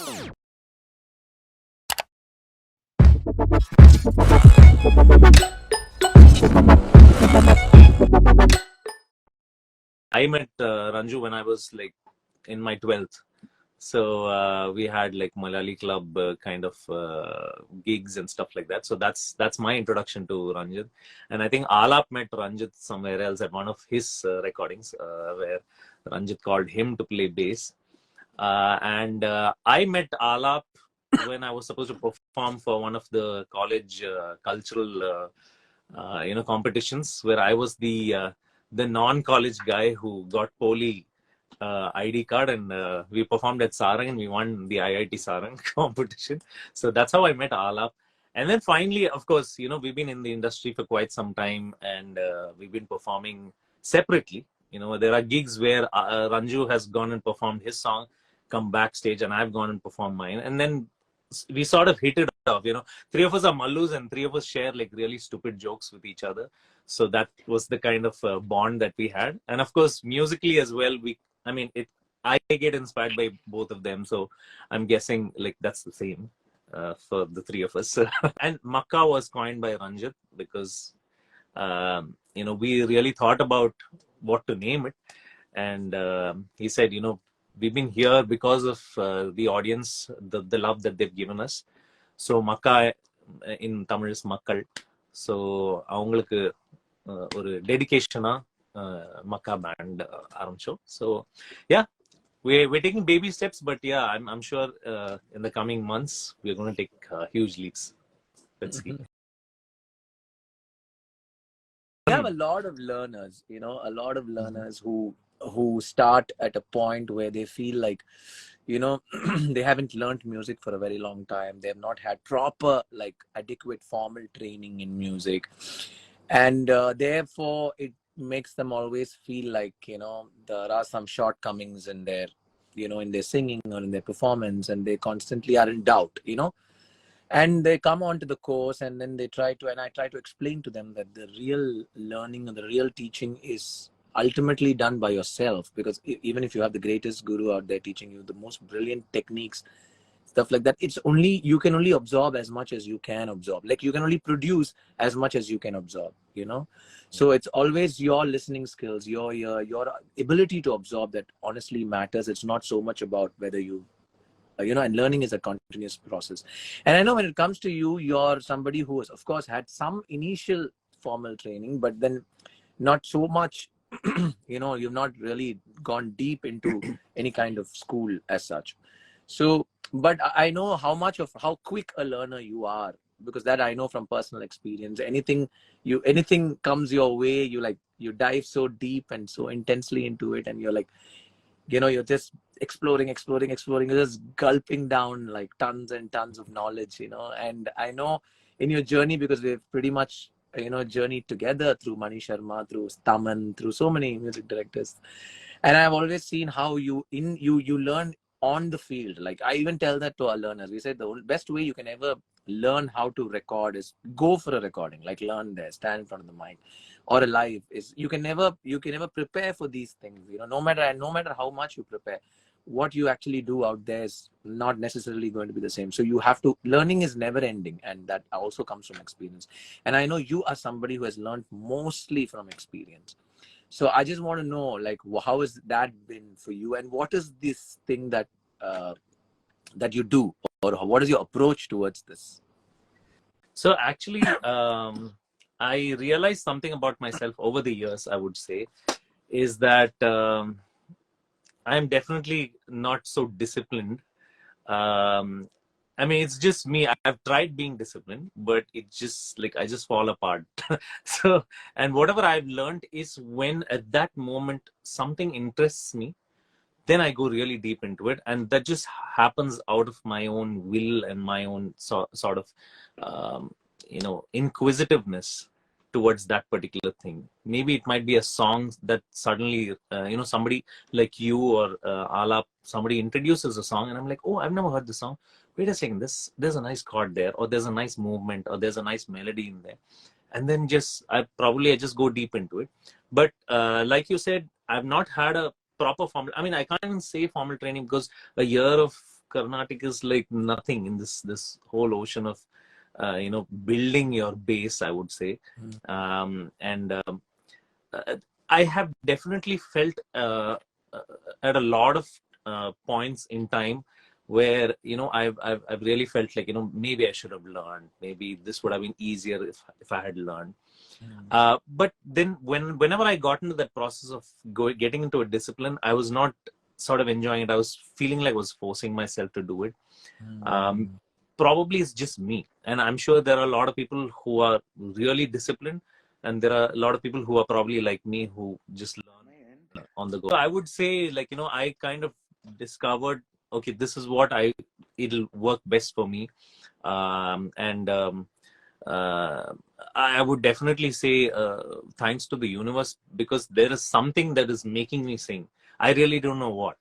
I met Ranju when I was like in my 12th. So we had like Malayali club kind of gigs and stuff like that. So that's my introduction to Ranjith. And I think Aalap met Ranjith somewhere else at one of his recordings where Ranjith called him to play bass. And I met Aalap when I was supposed to perform for one of the college cultural competitions, where I was the non-college guy who got Poli ID card, and we performed at Sarang and we won the IIT Sarang competition. So that's how I met Aalap. And then finally, of course, we've been in the industry for quite some time, and we've been performing separately. There are gigs where Ranju has gone and performed his song, come backstage, and I've gone and performed mine. And then we sort of hit it off. Three of us are Mallus and three of us share like really stupid jokes with each other. So that was the kind of bond that we had. And of course, musically as well, I get inspired by both of them. So I'm guessing like that's the same for the three of us. And MAKKA was coined by Ranjith because, we really thought about what to name it. And he said, we've been here because of the audience, the love that they've given us. So MAKKA in Tamil is Makkal. So அவங்களுக்கு ஒரு டெடிகேஷனா MAKKA band ஆரம்பிச்சோம். So yeah, we're taking baby steps, but yeah, I'm sure in the coming months we're going to take huge leaps. Let's see. We have a lot of learners, a lot of learners who start at a point where they feel like, they haven't learned music for a very long time. They have not had proper, like, adequate formal training in music. And therefore, it makes them always feel like, there are some shortcomings in their, in their singing or in their performance, and they constantly are in doubt, And they come onto the course, and then I try to explain to them that the real learning and the real teaching is ultimately done by yourself, because even if you have the greatest guru out there teaching you the most brilliant techniques, stuff like that, you can only absorb as much as you can absorb. Like, you can only produce as much as you can absorb, So it's always your listening skills, your ability to absorb that honestly matters. It's not so much about whether you and learning is a continuous process. And I know when it comes to you, you're somebody who has, of course, had some initial formal training, but then not so much, you've not really gone deep into any kind of school as such. So, but I know how quick a learner you are, because that I know from personal experience. Anything comes your way, you dive so deep and so intensely into it, and you're like, you're just exploring, you're just gulping down like tons and tons of knowledge, And I know in your journey, because we've pretty much, journeyed together through Mani Sharma, through Taman, through so many music directors. And I've always seen how you learn on the field. Like, I even tell that to our learners. We say the best way you can ever learn how to record is go for a recording, like learn there, stand in front of the mic, or a live. Is you can never prepare for these things, no matter how much you prepare, what you actually do out there is not necessarily going to be the same. So learning is never ending, and that also comes from experience. And I know you are somebody who has learned mostly from experience. So I just want to know, like, how has that been for you, and what is this thing that you do, or what is your approach towards this? So actually, I realized something about myself over the years, I would say, is that I'm definitely not so disciplined. It's just me. I've tried being disciplined, but it's just like I just fall apart. So, and whatever I've learned is when at that moment something interests me, then I go really deep into it, and that just happens out of my own will and my own sort of inquisitiveness towards that particular thing. Maybe it might be a song that suddenly somebody like you or Aalap, somebody introduces a song, and I'm like, oh, I've never heard this song. Wait a second, there's a nice chord there, or there's a nice movement, or there's a nice melody in there. And then I just go deep into it. But like you said, I've not had a proper formal, I can't even say formal training, because a year of Carnatic is like nothing in this whole ocean of building your base, I would say. And I have definitely felt at a lot of points in time where I've really felt like maybe I should have learned, maybe this would have been easier if I had learned. But then whenever I got into that process of getting into a discipline, I was not sort of enjoying it. I was feeling like I was forcing myself to do it. Probably it's just me, and I'm sure there are a lot of people who are really disciplined, and there are a lot of people who are probably like me who just learn on the go. So I would say, like, I kind of discovered, okay, this is what it'll work best for me. And I would definitely say thanks to the universe, because there is something that is making me sing. I really don't know what.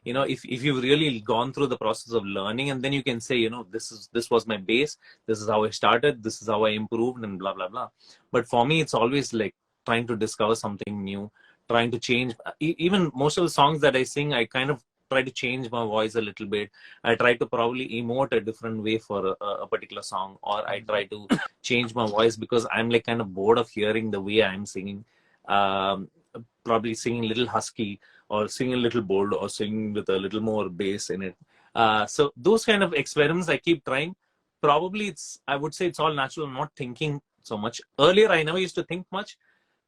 If you've really gone through the process of learning, and then you can say, this was my base, this is how I started, this is how I improved, and blah blah blah. But for me, it's always like trying to discover something new, trying to change. Even most of the songs that I sing, I kind of try to change my voice a little bit. I try to probably emote a different way for a particular song, or I try to change my voice because I'm like kind of bored of hearing the way I'm singing. Probably singing a little husky, or singing a little bold, or singing with a little more bass in it. So those kind of experiments I keep trying. Probably I would say it's all natural. I'm not thinking so much. Earlier, I never used to think much.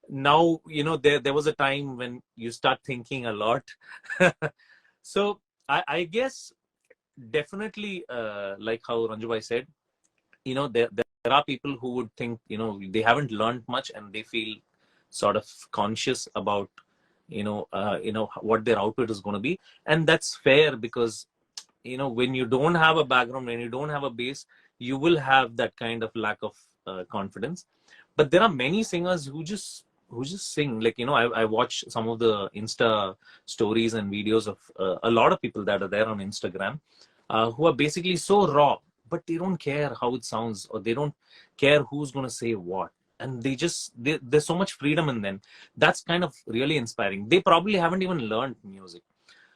Now, there was a time when you start thinking a lot. So I guess definitely, like how Ranjubai said, there are people who would think, they haven't learned much, and they feel sort of conscious about what their output is going to be. And that's fair, because when you don't have a background, when you don't have a base, you will have that kind of lack of confidence. But there are many singers who just sing. Like, I watch some of the Insta stories and videos of a lot of people that are there on Instagram, who are basically so raw, but they don't care how it sounds, or they don't care who's going to say what. And there's so much freedom in them. That's kind of really inspiring. They probably haven't even learned music.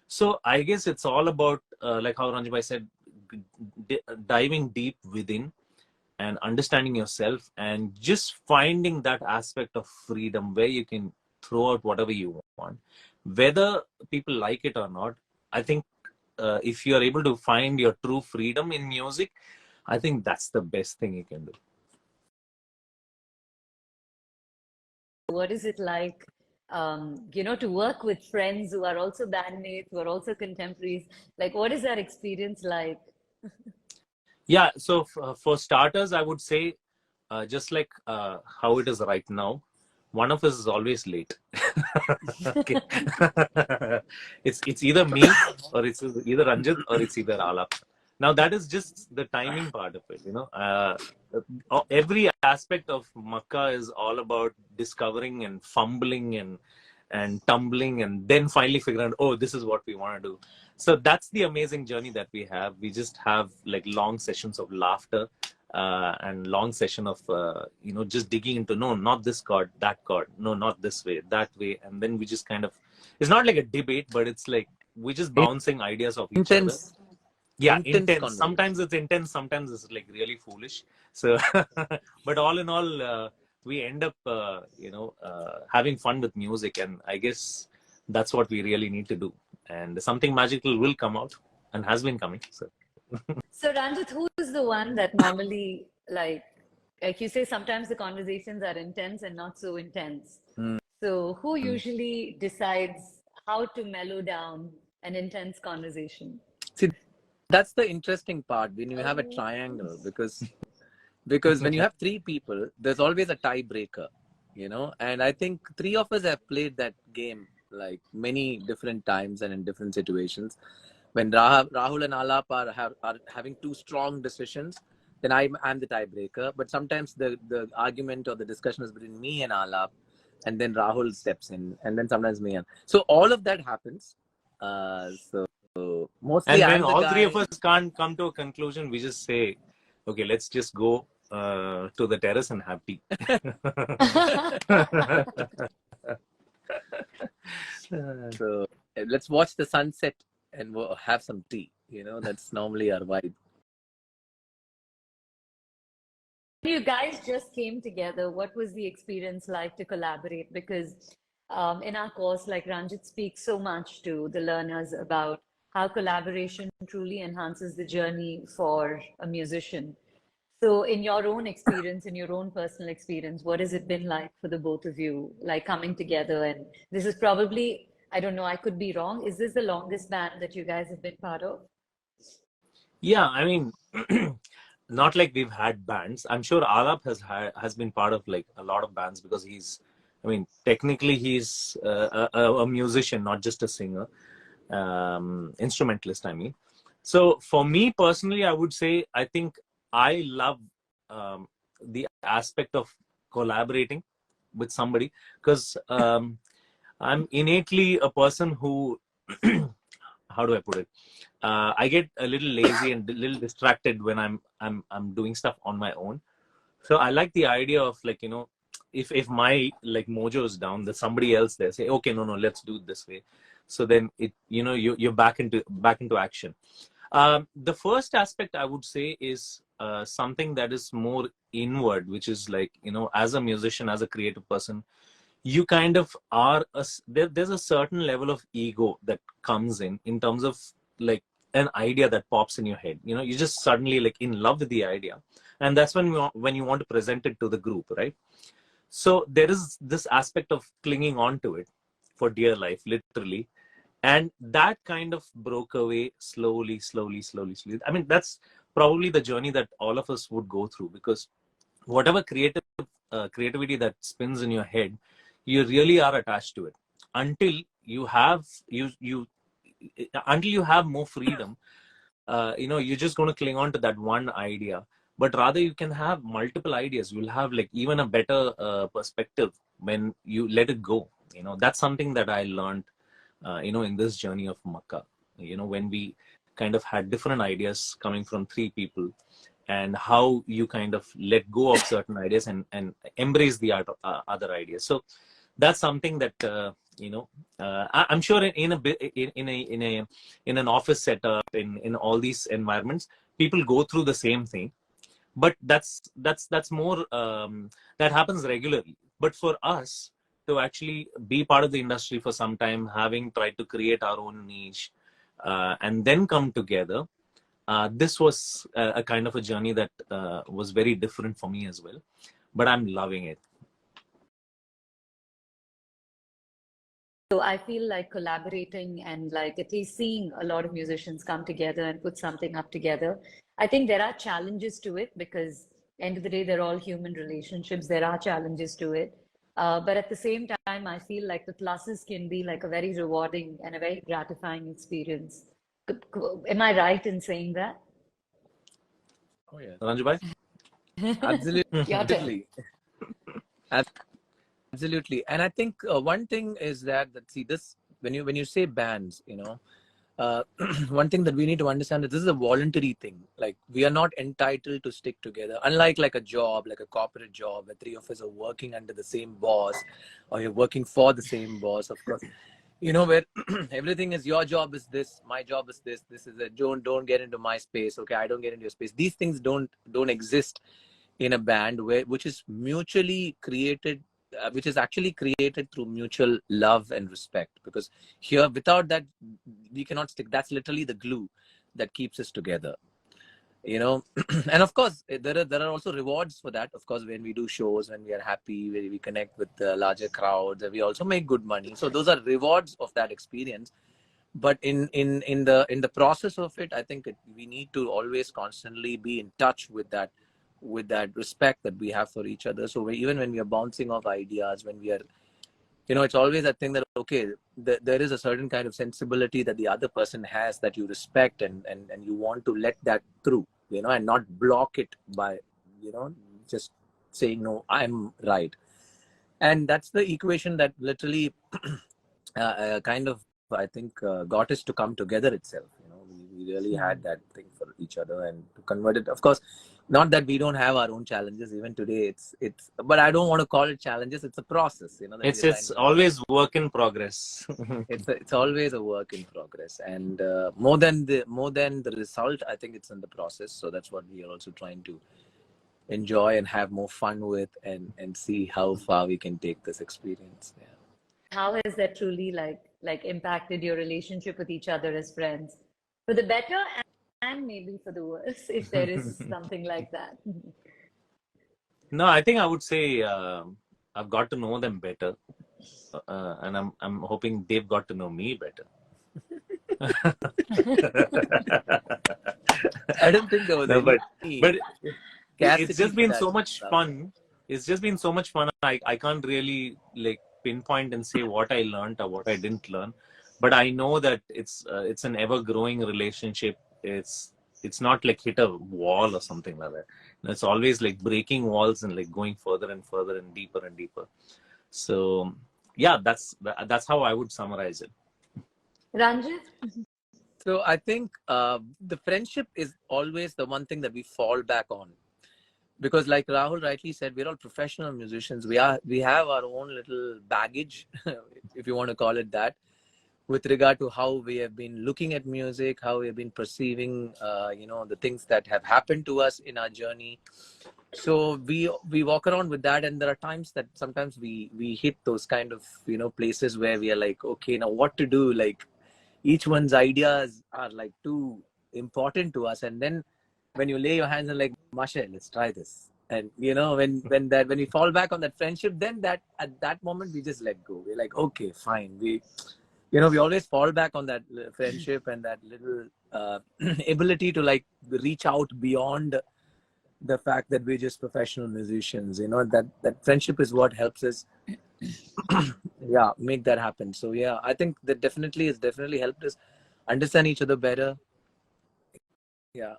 So I guess it's all about, like how Ranjibhai said, diving deep within and understanding yourself, and just finding that aspect of freedom where you can throw out whatever you want, whether people like it or not. I think if you are able to find your true freedom in music, I think that's the best thing you can do. What is it like, to work with friends who are also bandmates, who are also contemporaries? Like, what is that experience like? Yeah, so for starters, I would say, just like how it is right now, one of us is always late. Okay. It's either me, or it's either Ranjith, or it's either Aalap. Now that is just the timing part of it. Every aspect of MAKKA is all about discovering and fumbling and tumbling, and then finally figuring out, oh, this is what we want to do. So that's the amazing journey that we have. We just have like long sessions of laughter, and long session of just digging into, no, not this chord, that chord, no, not this way, that way. And then we just kind of, it's not like a debate, but it's like we're just bouncing ideas of each other. Yeah, intense. Sometimes it's intense, sometimes it's like really foolish. So but all in all, we end up having fun with music, and I guess that's what we really need to do. And something magical will come out, and has been coming. So Ranjith, who's the one that normally, like you say, sometimes the conversations are intense and not so intense. So who usually decides how to mellow down an intense conversation? See, that's the interesting part when you have a triangle, because when you have three people, there's always a tiebreaker, and I think three of us have played that game like many different times and in different situations. When Rahul and Aalap are having two strong decisions, then I'm the tiebreaker. But sometimes the argument or the discussion is between me and Aalap, and then Rahul steps in, and then sometimes me. So all of that happens. So mostly, and when all three of us can't come to a conclusion, we just say, okay, let's just go to the terrace and have tea. So let's watch the sunset and we'll have some tea. That's normally our vibe. You guys just came together. What was the experience like to collaborate? Because in our course, like Ranjit speaks so much to the learners about how collaboration truly enhances the journey for a musician. So, in your own experience, in your own personal experience, what has it been like for the both of you, like coming together? And this is probably, I don't know, I could be wrong. Is this the longest band that you guys have been part of? Yeah, I mean, not like we've had bands. I'm sure Aalap has been part of like a lot of bands because I mean, technically he's a musician, not just a singer, instrumentalist. I mean, so for me personally, I would say I think I love the aspect of collaborating with somebody because I'm innately a person who, how do I put it? I get a little lazy and a little distracted when I'm doing stuff on my own. So I like the idea of like, if my like mojo is down, there's somebody else there say, okay, no, let's do it this way. So then you're back into action. The first aspect I would say is something that is more inward, which is like, as a musician, as a creative person, you kind of are there's a certain level of ego that comes in terms of like an idea that pops in your head. You just suddenly like in love with the idea, and that's when you want to present it to the group, right? So there is this aspect of clinging on to it for dear life, literally. And that kind of broke away slowly. I mean, that's probably the journey that all of us would go through, because whatever creativity that spins in your head, you really are attached to it until you have until you have more freedom. You're just going to cling on to that one idea, but rather you can have multiple ideas. You'll have like even a better perspective when you let it go. That's something that I learned in this journey of MAKKA. When we kind of had different ideas coming from three people, and how you kind of let go of certain ideas and embrace the other ideas. So that's something that I'm sure in an office setup, in all these environments, people go through the same thing, but that's more that happens regularly. But for us to actually be part of the industry for some time, having tried to create our own niche, and then come together, this was a kind of a journey that was very different for me as well, but I'm loving it. So I feel like collaborating and like at least seeing a lot of musicians come together and put something up together. I think there are challenges to it because end of the day, they're all human relationships. There are challenges to it. But at the same time, I feel like the pluses can be like a very rewarding and a very gratifying experience. Am I right in saying that? Oh yeah, Ranju bhai? Your turn. absolutely. Absolutely. And I think one thing is that see this when you say bands, one thing that we need to understand is this is a voluntary thing. Like we are not entitled to stick together. Unlike like a job, like a corporate job, where three of us are working under the same boss, or you're working for the same boss, of course. Where everything is your job is this, my job is this. This is a don't get into my space. Okay, I don't get into your space. These things don't exist in a band which is mutually created, which is actually created through mutual love and respect, because here without that we cannot stick. That's literally the glue that keeps us together. And of course there are also rewards for that. Of course, when we do shows, when we are happy, when we connect with the larger crowds, we also make good money. So those are rewards of that experience. But in the process of it, I think we need to always constantly be in touch with that respect that we have for each other. So even when we are bouncing off ideas, when we are, it's always that thing that, okay, there is a certain kind of sensibility that the other person has that you respect, and you want to let that through, and not block it by, just saying, no, I'm right. And that's the equation that literally kind of, I think, got us to come together itself. really had that thing for each other, and to convert it, of course, not that we don't have our own challenges. Even today, it's. But I don't want to call it challenges. It's a process, you know. That It's always work in progress. it's always a work in progress, and more than the result, I think it's in the process. So that's what we are also trying to enjoy and have more fun with, and see how far we can take this experience. Yeah. How has that truly like impacted your relationship with each other as friends, for the better and maybe for the worse, if there is something like that? No, I think I would say I've got to know them better, and I'm hoping they've got to know me better. I don't think there was No, but it's just scarcity for been that. so much fun. It's just been so much fun. I can't really like pinpoint and say what I learned or what I didn't learn, but I know that it's an ever growing relationship. It's not like hit a wall or something like that. It's always like breaking walls and like going further and further and deeper. So yeah, that's how I would summarize it. Ranjit? So I think the friendship is always the one thing that we fall back on, because like Rahul rightly said, we're all professional musicians. We have our own little baggage, if you want to call it that, with regard to how we have been looking at music, how we have been perceiving, the things that have happened to us in our journey. So we walk around with that, and there are times that sometimes we hit those kind of places where we are like, okay, now what to do? Like each one's ideas are like too important to us, and then when you lay your hands on like, Masha, let's try this. And when we fall back on that friendship, then that at that moment we just let go. We're like, okay, fine. We always fall back on that friendship and that little ability to like reach out beyond the fact that we're just professional musicians. That friendship is what helps us make that happen. So yeah, I think that it's definitely helped us understand each other better. Yeah.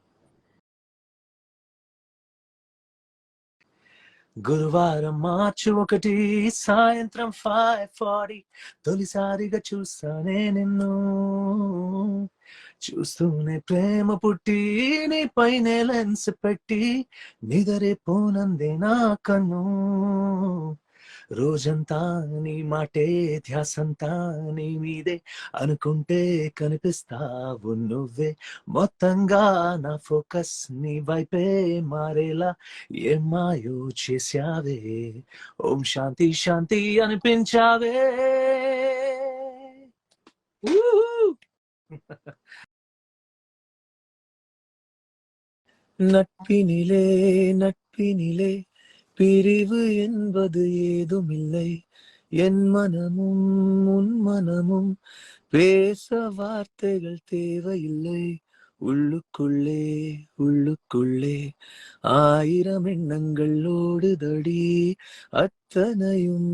గురువారం మార్చి 1 సాయంత్రం 5:40 తొలిసారిగా చూసానే నిన్ను చూస్తూనే ప్రేమ పుట్టి నీ పైనే lens పెట్టి నిదరే పోనందే నా కన్ను రోజంతా నీ మాటే ధ్యాసంతా నీ మీదే అనుకుంటే కనిపిస్తావు నువ్వే మొత్తంగా నా ఫోకస్ నీ వైపే మారేలా ఏం మాయో చేశావే ఓం శాంతి శాంతి అనిపించావే நட்பினிலே பிரிவு என்பது ஏதுமில்லை என் மனமும் உன் மனமும் பேச வார்த்தைகள் தேவையில்லை உள்ளுக்குள்ளே 1000 எண்ணங்கள் ஓடுதடி அத்தனையும்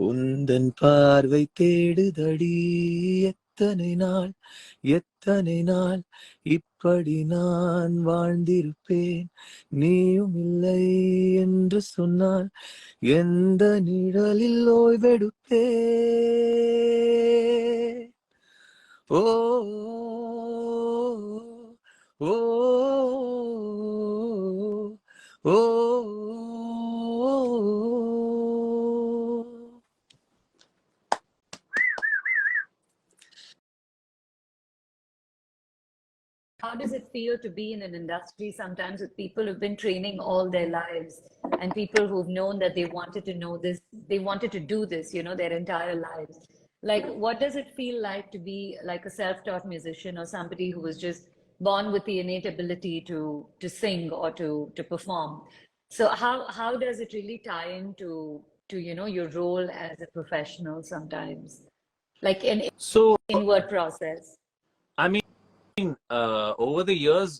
உந்தன் பார்வை தேடுதடி எத்தனை நாள் இப்படி நான் வாழ்ந்திருப்பேன் நீயும் இல்லை என்று சொன்னால் எந்த நிழலில் ஓய்வெடுப்பேன் ஓ ஓ ஓ How does it feel to be in an industry sometimes with people who've been training all their lives, and people who've known that they wanted to know this, they wanted to do this, their entire lives? Like, what does it feel like to be like a self-taught musician, or somebody who was just born with the innate ability to sing or to perform? So how does it really tie into your role as a professional sometimes, like an inward process? I mean, over the years,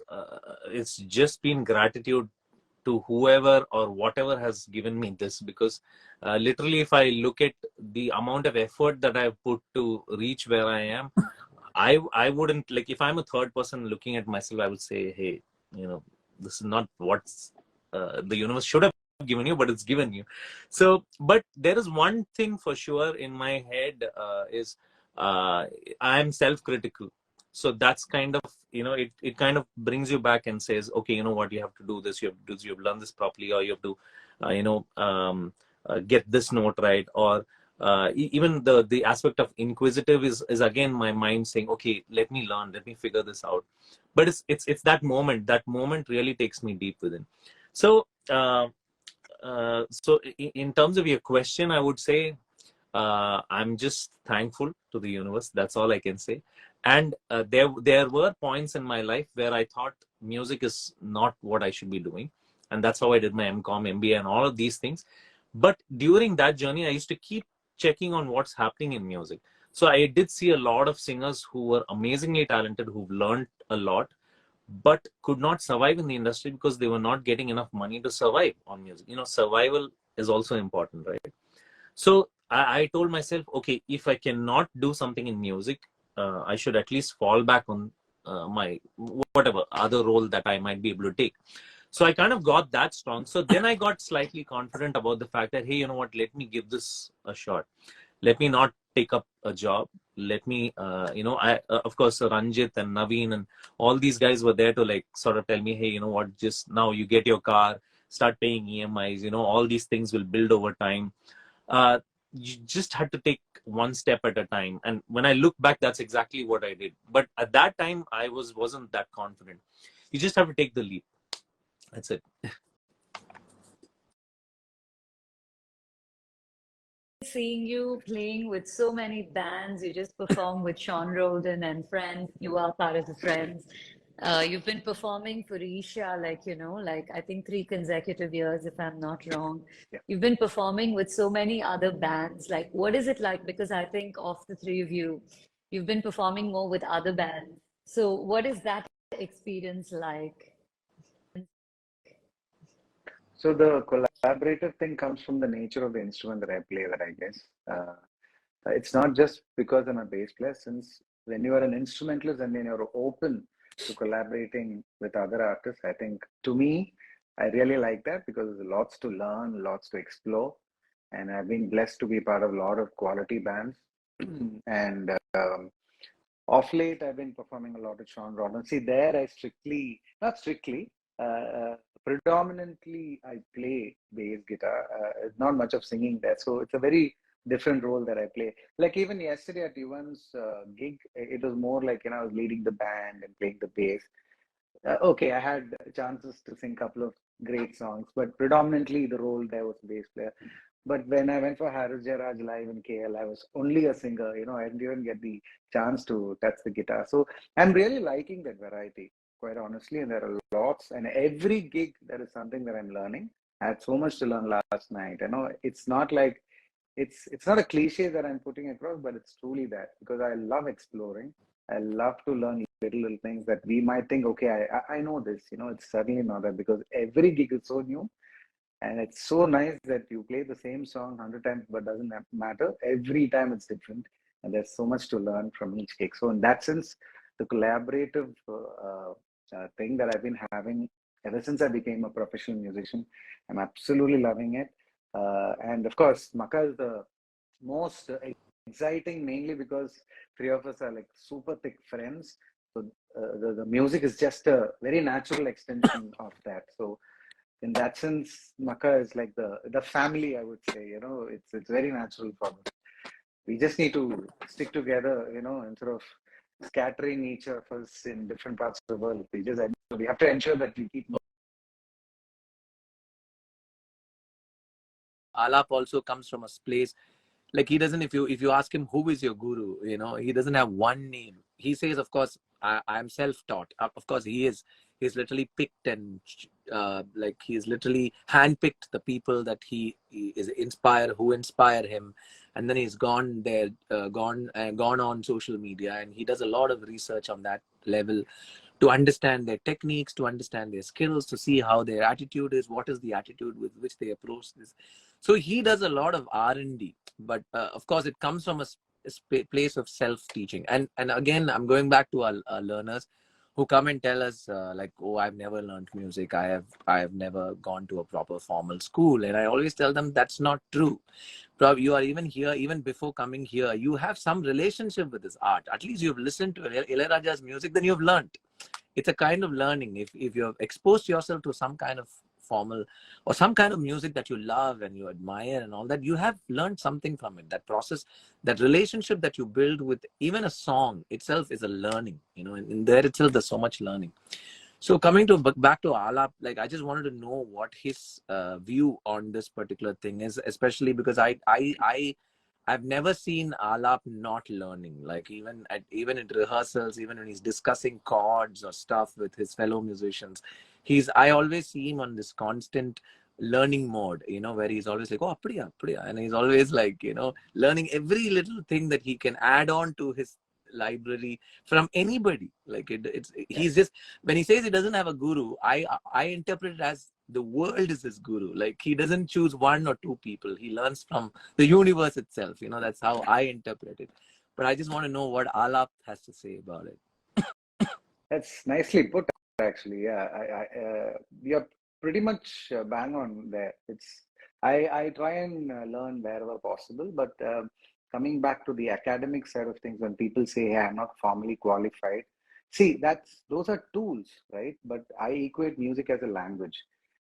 it's just been gratitude to whoever or whatever has given me this, because literally, if I look at the amount of effort that I've put to reach where I am, I wouldn't, like, if I'm a third person looking at myself, I would say, hey, this is not what the universe should have given you, but it's given you. So, but there is one thing for sure in my head, is I'm self-critical. So that's kind of, it kind of brings you back and says, okay, you know what, you have to do this, you have to do this, you have to learn this properly, or you have to get this note right, or even the aspect of inquisitive is again my mind saying, okay, let me learn, let me figure this out. But it's that moment really takes me deep within. So in terms of your question, I would say I'm just thankful to the universe. That's all I can say. And there were points in my life where I thought music is not what I should be doing, and that's how I did my M.Com, MBA, and all of these things. But during that journey, I used to keep checking on what's happening in music. So I did see a lot of singers who were amazingly talented, who've learned a lot, but could not survive in the industry because they were not getting enough money to survive on music. Survival is also important, right? So I told myself, okay, if I cannot do something in music, I should at least fall back on my whatever other role that I might be able to take. So I kind of got that strong. So then I got slightly confident about the fact that, hey, you know what, let me give this a shot. Let me not take up a job. Let me, of course, Ranjith and Naveen and all these guys were there to like sort of tell me, hey, you know what, just now you get your car, start paying EMIs, all these things will build over time. You just had to take one step at a time. And when I look back, that's exactly what I did. But at that time, I wasn't that confident. You just have to take the leap. That's it. Seeing you playing with so many bands, you just performed with Sean Roldan and Friends. You are part of the Friends. You've been performing for Isha, like I think 3 consecutive years, if I'm not wrong. Yeah. You've been performing with so many other bands. Like, what is it like? Because I think of the three of you, you've been performing more with other bands. So, what is that experience like? So the collaborative thing comes from the nature of the instrument that I play, that I guess. It's not just because I'm a bass player, since when you are an instrumentalist and then you're open to collaborating with other artists, I think to me, I really like that because there's lots to learn, lots to explore. And I've been blessed to be part of a lot of quality bands. And off late, I've been performing a lot with Sean Rodden. See, there I not strictly, predominantly I play bass guitar. Not much of singing there. So it's a very different role that I play. Like even yesterday at Yuvan's gig, it was more like, I was leading the band and playing the bass. Okay, I had chances to sing a couple of great songs, but predominantly the role there was bass player. But when I went for Harris Jairaj live in KL, I was only a singer. I didn't even get the chance to touch the guitar. So I'm really liking that variety, quite honestly. And there are lots, and every gig there is something that I'm learning. I had so much to learn last night. It's not like it's not a cliche that I'm putting across, but it's truly that, because I love exploring. I love to learn little things that we might think, okay, I know this. It's certainly not that, because every gig is so new, and it's so nice that you play the same song 100 times, but doesn't matter. Every time it's different, and there's so much to learn from each gig. So in that sense, the collaborative thing that I've been having ever since I became a professional musician, I'm absolutely loving it. And of course, MAKKA is the most exciting, mainly because three of us are like super thick friends. So the music is just a very natural extension of that. So in that sense, MAKKA is like the family, I would say. It's very natural for us. We just need to stick together, instead of scattering each of us in different parts of the world. We have to ensure that we keep. Aalap also comes from a place like he doesn't. If you ask him who is your guru, he doesn't have one name. He says, of course, I'm self-taught. Of course, he's literally picked and like he's literally handpicked the people that he is who inspire him, and then he's gone there, gone on social media, and he does a lot of research on that level to understand their techniques, to understand their skills, to see how their attitude is, what is the attitude with which they approach this. So he does a lot of R&D, but of course it comes from a place of self-teaching. And again, I'm going back to our learners who come and tell us like, oh, I've never learned music, I have never gone to a proper formal school. And I always tell them that's not true. You are even here, even before coming here, you have some relationship with this art. At least you've listened to Ilayaraja's music, then you've learned. It's a kind of learning. If you have exposed yourself to some kind of formal or some kind of music that you love and you admire and all that, you have learned something from it. That process, that relationship that you build with even a song itself is a learning, in there itself there's so much learning. So coming to back to Aalap, like I just wanted to know what his view on this particular thing is, especially because I've never seen Aalap not learning. Like even in rehearsals, even when he's discussing chords or stuff with his fellow musicians, I always see him on this constant learning mode, where he's always like, oh, apdiya, apdiya. And he's always like, learning every little thing that he can add on to his library from anybody. Like he's just, when he says he doesn't have a guru, I interpret it as the world is his guru. Like he doesn't choose one or two people, he learns from the universe itself. That's how I interpret it. But I just want to know what Aalap has to say about it. That's nicely put, actually. Yeah, you're pretty much bang on there. I try and learn wherever possible, but coming back to the academic side of things, when people say, "Hey, I'm not formally qualified," see, those are tools, right? But I equate music as a language.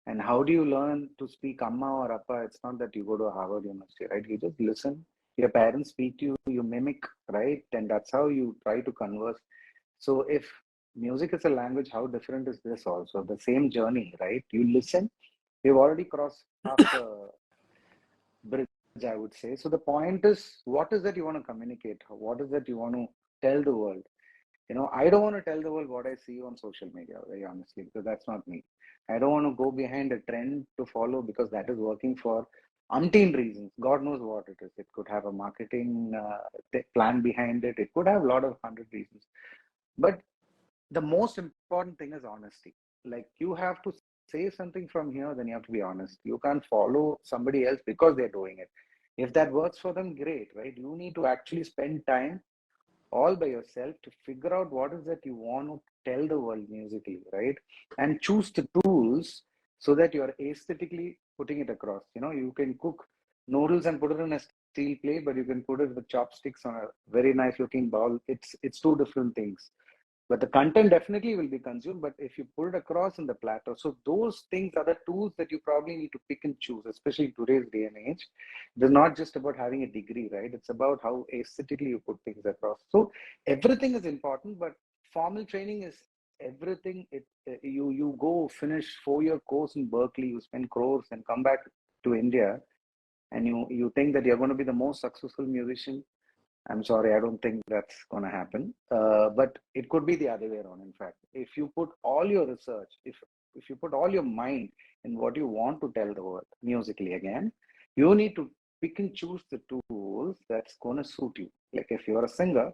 And how do you learn to speak Amma or Appa? It's not that you go to Harvard University, right? You just listen. Your parents speak to you, you mimic, right? And that's how you try to converse. So if music is a language, how different is this also? The same journey, right? You listen. We've already crossed half the bridge, I would say. So the point is, what is that you want to communicate? What is that you want to tell the world? I don't want to tell the world what I see on social media, very honestly, because that's not me. I don't want to go behind a trend to follow because that is working for umpteen reasons. God knows what it is. It could have a marketing plan behind it. It could have a lot of 100 reasons. But the most important thing is honesty. Like you have to say something from here, then you have to be honest. You can't follow somebody else because they're doing it. If that works for them, great, right? You need to actually spend time all by yourself to figure out what is that you want to tell the world musically, right? And choose the tools so that you're aesthetically putting it across. You can cook noodles and put it in a steel plate, but you can put it with chopsticks on a very nice looking bowl. It's two different things, but the content definitely will be consumed. But if you put it across in the platter, so those things are the tools that you probably need to pick and choose, especially in today's day and age. It's not just about having a degree, right? It's about how aesthetically you put things across. So everything is important, but formal training is everything. You go finish 4-year course in Berkeley, you spend crores and come back to India, and you think that you're going to be the most successful musician. I'm sorry, I don't think that's going to happen. But it could be the other way around. In fact, if you put all your research, if you put all your mind in what you want to tell the world musically, again, you need to pick and choose the tools that's going to suit you. Like if you're a singer,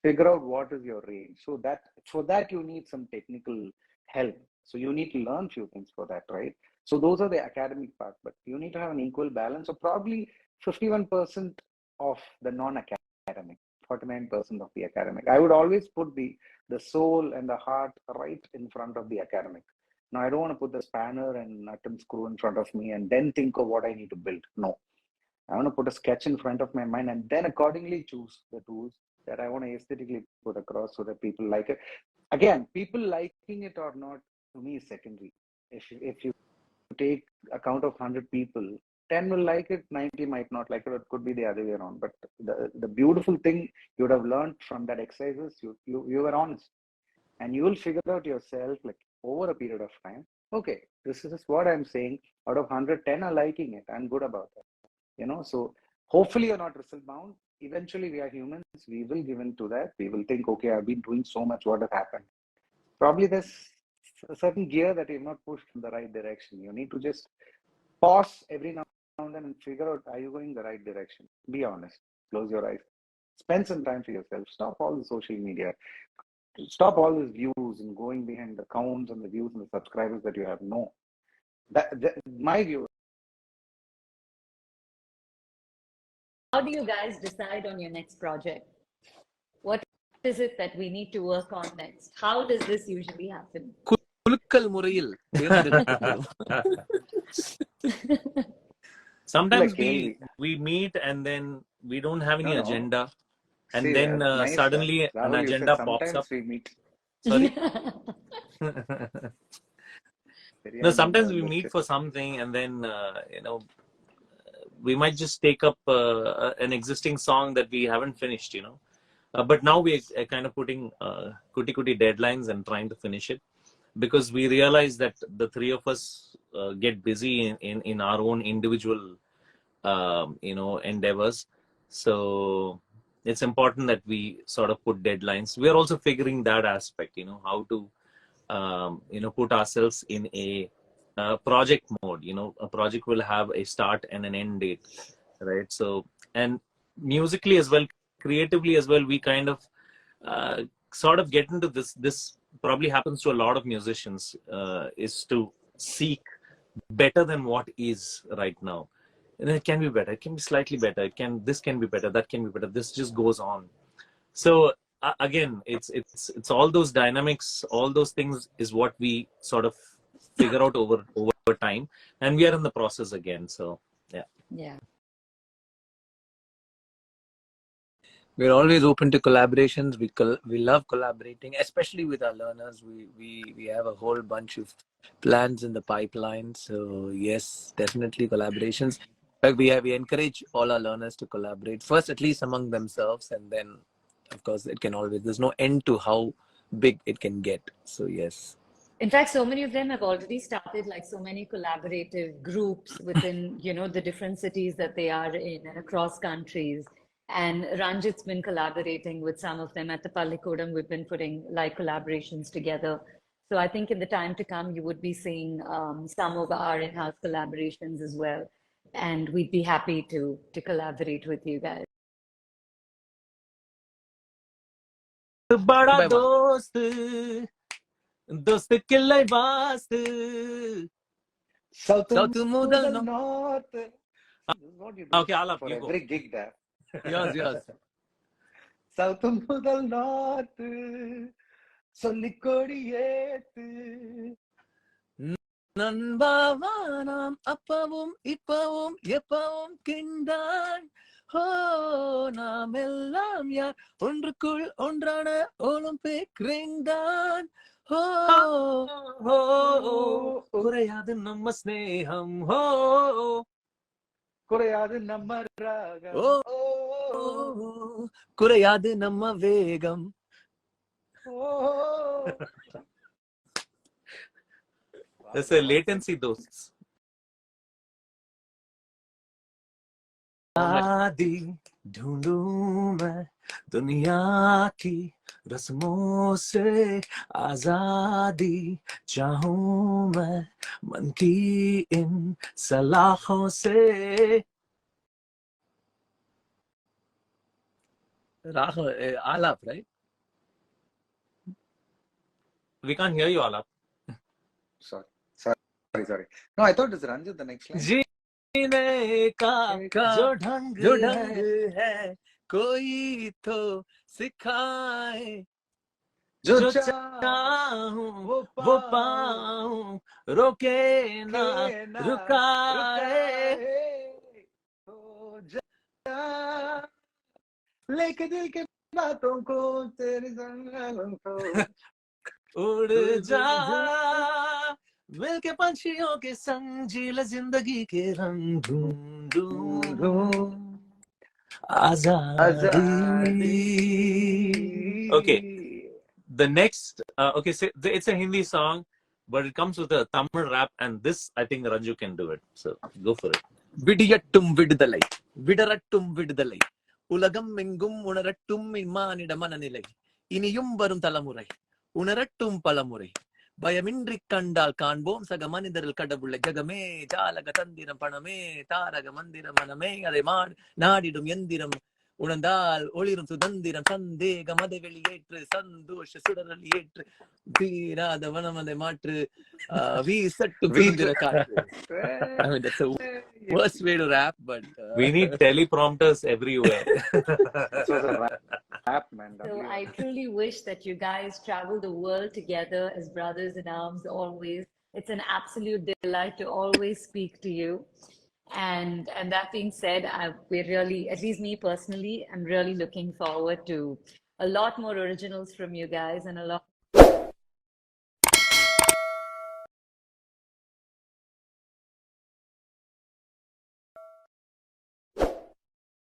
figure out what is your range. So that for that you need some technical help. So you need to learn few things for that, right? So those are the academic part, but you need to have an equal balance. So probably 51% of the non-academic, 49% of the academic. I would always put the soul and the heart right in front of the academic. Now I don't want to put the spanner and nut and screw in front of me and then think of what I need to build. No, I want to put a sketch in front of my mind and then accordingly choose the tools that I want to aesthetically put across so that people like it. Again, people liking it or not to me is secondary. If you take account of 100 people, 10 will like it, 90 might not like it, or it could be the other way around. But the beautiful thing you would have learned from that exercise is you were honest, and you will figure out yourself, like over a period of time. Okay, this is what I'm saying. Out of 100, 10 are liking it. I'm good about that. So hopefully you're not result bound. Eventually we are humans, we will give in to that. We will think, okay, I've been doing so much, what has happened? Probably there's a certain gear that you've not pushed in the right direction. You need to just pause every now and then and figure out, are you going the right direction? Be honest, close your eyes, spend some time for yourself, stop all the social media, stop all these views and going behind the counts and the views and the subscribers that you have. No, that my view. How do you guys decide on your next project? What is it that we need to work on next? How does this usually happen? குலுக்கல் முறையில் தேர்ந்தெடுக்கப்படும். Sometimes Kelvi. we meet and then we don't have any No. agenda, and See, then nice, suddenly Rahul, an you said agenda pops sometimes up. we meet. Sorry. No, sometimes we சரியான meet இருக்கு. for something, and then we might just take up an existing song that we haven't finished, but now we are kind of putting kuti deadlines and trying to finish it, because we realize that the three of us get busy in our own individual endeavors. So it's important that we sort of put deadlines. We are also figuring that aspect, how to put ourselves in a project mode. A project will have a start and an end date, right? So, and musically as well, creatively as well, we kind of sort of get into this probably happens to a lot of musicians, is to seek better than what is right now. And it can be better, it can be slightly better, this can be better, that can be better, this just goes on. So again, it's all those dynamics, all those things is what we sort of figure out over time, and we are in the process again. So Yeah. We're always open to collaborations. We love collaborating, especially with our learners. We have a whole bunch of plans in the pipeline. So yes, definitely collaborations. But we encourage all our learners to collaborate first, at least among themselves, and then of course it can always, there's no end to how big it can get. So yes. In fact, so many of them have already started like so many collaborative groups within, the different cities that they are in and across countries. And Ranjith's been collaborating with some of them at the Pallikoodam. We've been putting like collaborations together. So I think in the time to come, you would be seeing some of our in-house collaborations as well. And we'd be happy to collaborate with you guys. bada dost killai vaast. South Mudal Mudal North. This is what you do Okay, Aalap, for you go. every gig there. Yes. South Mudal North. சொல்லிக்கொடி ஏத்து. நண்பாவானாம் அப்பவும் இப்பவும் எப்பவும் கிண்டான். ஹோ நாம் எல்லாம் யார் ஒன்றுக்குள் ஒன்றான Olympic ring தான். ஹோ குறையாது நம்ம ஸ்நேகம், ஹோ குறையாது நம்ம ராகம், ஓ குறையாது நம்ம வேகம். There's a latency, dosts. आदि ढूंढूं मैं दुनिया की रस्मों से आजादी, चाहूं मैं मन की इन सलाखों से. Rahul, Aalap, right? We can't hear you, Aalap. Sorry. No, I thought it's Ranjith the next line. जीने का जो ढंग है कोई तो सिखाए. जो चाहूं वो पाऊं, रोके ना रुकाए. लेके दिल के बातों को तेरे संगों को उड़ जा मिलके पंछियों के संग, जी ले जिंदगी के रंग, ढूंढूं आजादी. Okay, the next okay, so it's a Hindi song, but it comes with a Tamil rap, and this I think Ranju can do it, so go for it. விடியட்டும் விடுதலை, விடரட்டும் விடுதலை, உலகம் எங்கும் உணரட்டும் இம்மானிட மனநிலை, இனியும் வரும் தலைமுறை உணரட்டும் பலமுறை, பயமின்றி கண்டால் காண்போம் சக மனிதர்கள் கடவுளை, ஜகமே ஜாலக தந்திரம் பணமே தாரக மந்திரம் மனமே, அதை நாடிடும் எந்திரம் உணர்ந்தால் ஒளிரும் சுதந்திரம், சந்தேகம் அதை வெளியேற்று, சந்தோஷ சுடரல் ஏற்று, தீராத வனம் அதை மாற்று, வீசட்டும் சுதந்திர காற்று. I mean, that's the worst way to rap, but we need teleprompters everywhere. This was a rap, man. So I truly wish that you guys travel the world together as brothers in arms always. It's an absolute delight to always speak to you. And that being said, we're really, at least me personally, I'm really looking forward to a lot more originals from you guys and a lot